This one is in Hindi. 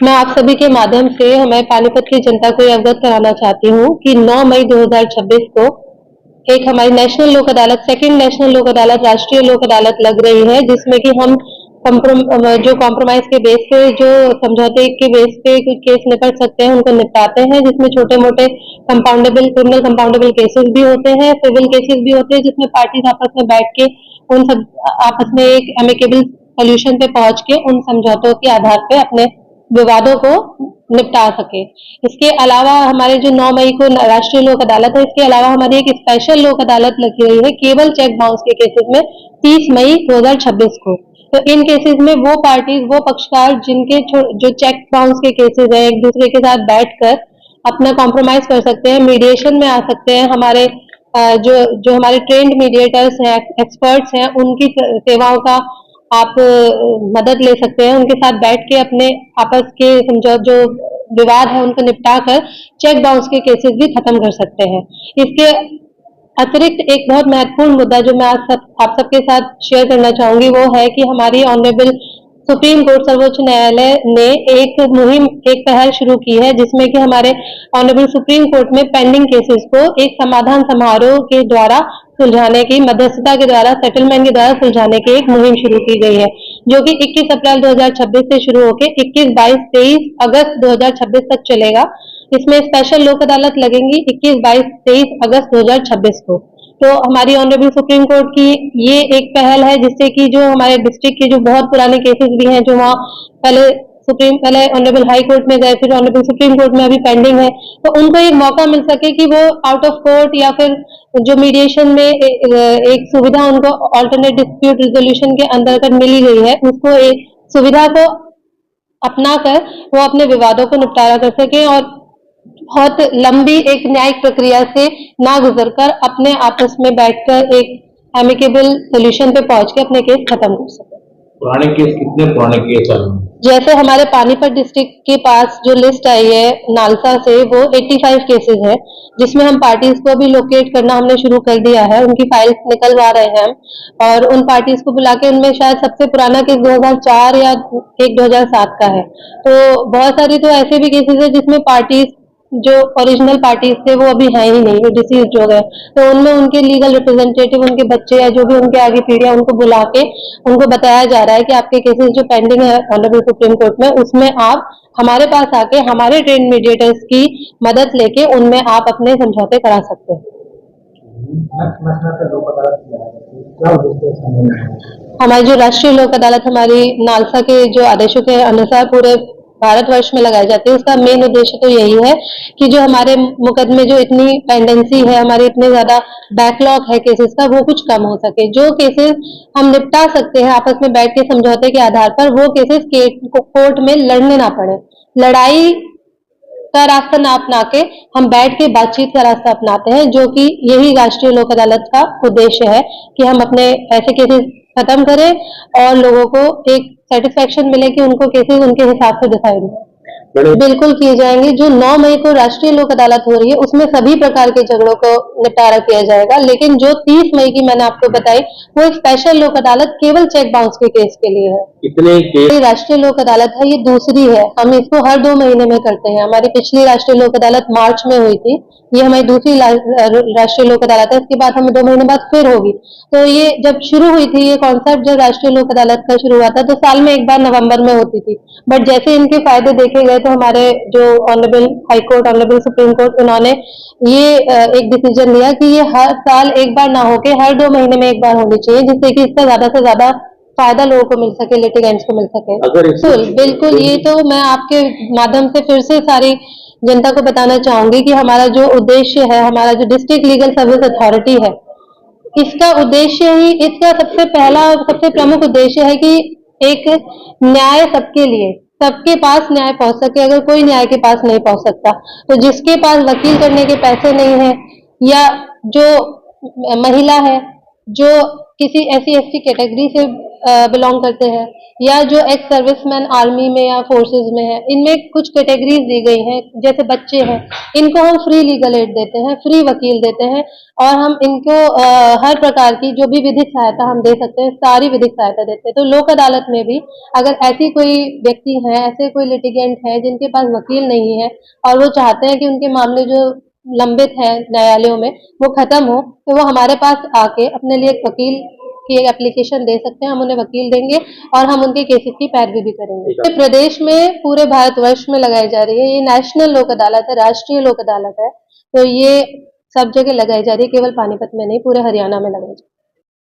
मैं आप सभी के माध्यम से हमारे पानीपत की जनता को ये अवगत कराना चाहती हूँ कि 9 मई 2026 को एक हमारी नेशनल लोक अदालत, सेकंड नेशनल लोक अदालत, राष्ट्रीय लोक अदालत लग रही है, जिसमें कि हम जो कॉम्प्रोमाइज के बेस पे, जो समझौते के बेस पे कुछ केस निपट सकते हैं, उनको निपटाते हैं, जिसमें छोटे मोटे कंपाउंडेबल, क्रिमिनल कंपाउंडेबल केसेस भी होते हैं, सिविल केसेस भी होते हैं, जिसमें पार्टीज आपस में बैठ के उन सब आपस में एक एमिकेबल सोल्यूशन पे पहुंच के उन समझौतों के आधार पे अपने विवादों को निपटा सके। इसके अलावा हमारे जो 9 मई को राष्ट्रीय लोक अदालत है, इसके अलावा हमारी एक स्पेशल लोक अदालत लगी रही है केवल चेक बाउंस के केसेस में 30 मई 2026 को। तो इन केसेस में वो पार्टीज, वो पक्षकार जिनके जो चेक बाउंस के केसेस है, एक दूसरे के साथ बैठकर अपना कॉम्प्रोमाइज कर सकते हैं, मीडिएशन में आ सकते हैं। हमारे जो हमारे ट्रेंड मीडिएटर्स हैं, एक्सपर्ट्स हैं, उनकी सेवाओं का आप मदद ले सकते हैं, उनके साथ बैठ के अपने आपस के जो विवाद है उनको निपटा कर चेक बाउंस के केसेस भी खत्म कर सकते हैं। इसके अतिरिक्त एक बहुत महत्वपूर्ण मुद्दा जो मैं आप सबके साथ शेयर करना चाहूंगी, वो है कि हमारी ऑनरेबल सुप्रीम कोर्ट, सर्वोच्च न्यायालय ने एक मुहिम, एक पहल शुरू की है, जिसमें कि हमारे ऑनरेबल सुप्रीम कोर्ट में पेंडिंग केसेस को एक समाधान समारोह के द्वारा सुलझाने की, मध्यस्थता के द्वारा, सेटलमेंट के द्वारा सुलझाने की एक मुहिम शुरू की गई है, जो कि 21 अप्रैल 2026 से शुरू होकर 21, 22, 23 अगस्त 2026 तक चलेगा। इसमें स्पेशल लोक अदालत लगेंगी 21, 22, 23 अगस्त 2026 को। तो हमारी ऑनरेबल सुप्रीम कोर्ट की ये एक पहल है, जिससे कि जो हमारे डिस्ट्रिक्ट के जो बहुत पुराने केसेस भी हैं, जो वहाँ पहले ऑनरेबल हाई कोर्ट में गए, फिर ऑनरेबल सुप्रीम कोर्ट में अभी पेंडिंग है, तो उनको एक मौका मिल सके कि वो आउट ऑफ कोर्ट या फिर जो मीडिएशन में एक सुविधा उनको अल्टरनेट डिस्प्यूट रिजोल्यूशन के अंतर्गत मिली गई है, उसको एक सुविधा को अपना कर वो अपने विवादों को निपटारा कर सके और बहुत लंबी एक न्यायिक प्रक्रिया से ना गुजरकर अपने आपस में बैठकर एक एमिकेबल सोल्यूशन पे पहुंच के अपने केस खत्म कर सके। पुराने केस, कितने पुराने केस हैं? जैसे हमारे पानीपत डिस्ट्रिक्ट के पास जो लिस्ट आई है नालसा से, वो 85 केसेस है, जिसमें हम पार्टीज को भी लोकेट करना हमने शुरू कर दिया है, उनकी फाइल्स निकलवा रहे हैं हम, और उन पार्टीज को बुला के, उनमें शायद सबसे पुराना केस 2004 या एक 2007 का है। तो बहुत सारी तो ऐसे भी केसेस है जिसमें पार्टीज, जो ओरिजिनल पार्टीज थे, वो अभी है ही नहीं, वो डिसीज हो गए, तो उनमें उनके लीगल रिप्रेजेंटेटिव, उनके बच्चे या जो भी उनके आगे पीढ़ियां, उनको बुला के उनको बताया जा रहा है कि आपके केसेस जो पेंडिंग है ऑनरेबल सुप्रीम कोर्ट में, उसमें आप हमारे पास आके हमारे ट्रेन मीडिएटर्स की मदद लेके उनमें आप अपने समझौते करा सकते हैं। हमारी जो राष्ट्रीय लोक अदालत हमारी नालसा के जो आदेशों के अनुसार पूरे भारतवर्ष में लगाई जाती है, उसका मेन उद्देश्य तो यही है कि जो हमारे मुकदमे, जो इतनी पेंडेंसी है, हमारे इतने ज्यादा बैकलॉग है केसेस का, वो कुछ कम हो सके। जो केसेस हम निपटा सकते हैं आपस में बैठ के समझौते के आधार पर, वो केसेस कोर्ट में लड़ने ना पड़े। लड़ाई का रास्ता ना अपना के हम बैठ के बातचीत का रास्ता अपनाते हैं, जो कि यही राष्ट्रीय लोक अदालत का उद्देश्य है कि हम अपने ऐसे केसेस खत्म करें और लोगों को एक सेटिस्फेक्शन मिले कि उनको केसेस उनके हिसाब से दिखाई दें। बिल्कुल किए जाएंगे। जो 9 मई को राष्ट्रीय लोक अदालत हो रही है, उसमें सभी प्रकार के झगड़ों को निपटारा किया जाएगा, लेकिन जो 30 मई की मैंने आपको बताई, वो एक स्पेशल लोक अदालत केवल चेक बाउंस के केस के लिए है। कितने केस? राष्ट्रीय लोक अदालत है, ये दूसरी है, हम इसको हर 2 महीने में करते हैं। हमारी पिछली राष्ट्रीय लोक अदालत मार्च में हुई थी, ये हमारी दूसरी राष्ट्रीय लोक अदालत है, इसके बाद हमें 2 महीने बाद फिर होगी। तो ये जब शुरू हुई थी, ये कॉन्सेप्ट जब राष्ट्रीय लोक अदालत का शुरू हुआ था, तो साल में एक बार नवंबर में होती थी, बट जैसे इनके फायदे देखे गए, तो हमारे जो honourable high court, honourable supreme court, उन्होंने ये एक डिसीजन लिया कि ये हर साल एक बार ना होके हर 2 महीने में एक बार होनी चाहिए, जिससे कि इसका ज्यादा से ज्यादा फायदा लोगों को मिल सके, लिटिगेंट्स को मिल सके। बिल्कुल, ये तो मैं आपके माध्यम से फिर से सारी जनता को बताना चाहूंगी कि हमारा जो उद्देश्य है, हमारा जो डिस्ट्रिक्ट लीगल सर्विस अथॉरिटी है, इसका उद्देश्य ही, इसका सबसे पहला, सबसे प्रमुख उद्देश्य है कि एक न्याय सबके लिए, सबके पास न्याय पहुंच सके। अगर कोई न्याय के पास नहीं पहुंच सकता, तो जिसके पास वकील करने के पैसे नहीं है, या जो महिला है, जो किसी SC ST कैटेगरी से बिलोंग करते हैं या जो एक्स सर्विसमैन आर्मी में या फोर्सेस में है, इनमें कुछ कैटेगरीज दी गई हैं। जैसे बच्चे हैं, इनको हम फ्री लीगल एड देते हैं, फ्री वकील देते हैं और हम इनको हर प्रकार की जो भी विधिक सहायता हम दे सकते हैं, सारी विधिक सहायता देते हैं। तो लोक अदालत में भी अगर ऐसी कोई व्यक्ति है, ऐसे कोई लिटिगेंट है जिनके पास वकील नहीं है और वो चाहते हैं कि उनके मामले जो लंबित है न्यायालयों में वो खत्म हो, तो वो हमारे पास आके अपने लिए एक वकील की एक एप्लीकेशन दे सकते हैं। हम उन्हें वकील देंगे और हम उनके केसेस की पैरवी भी करेंगे। तो प्रदेश में पूरे भारतवर्ष में लगाई जा रही है, ये नेशनल लोक अदालत है, राष्ट्रीय लोक अदालत है। तो ये सब जगह लगाई जा रही है, केवल पानीपत में नहीं, पूरे हरियाणा में लगाई जा रही है।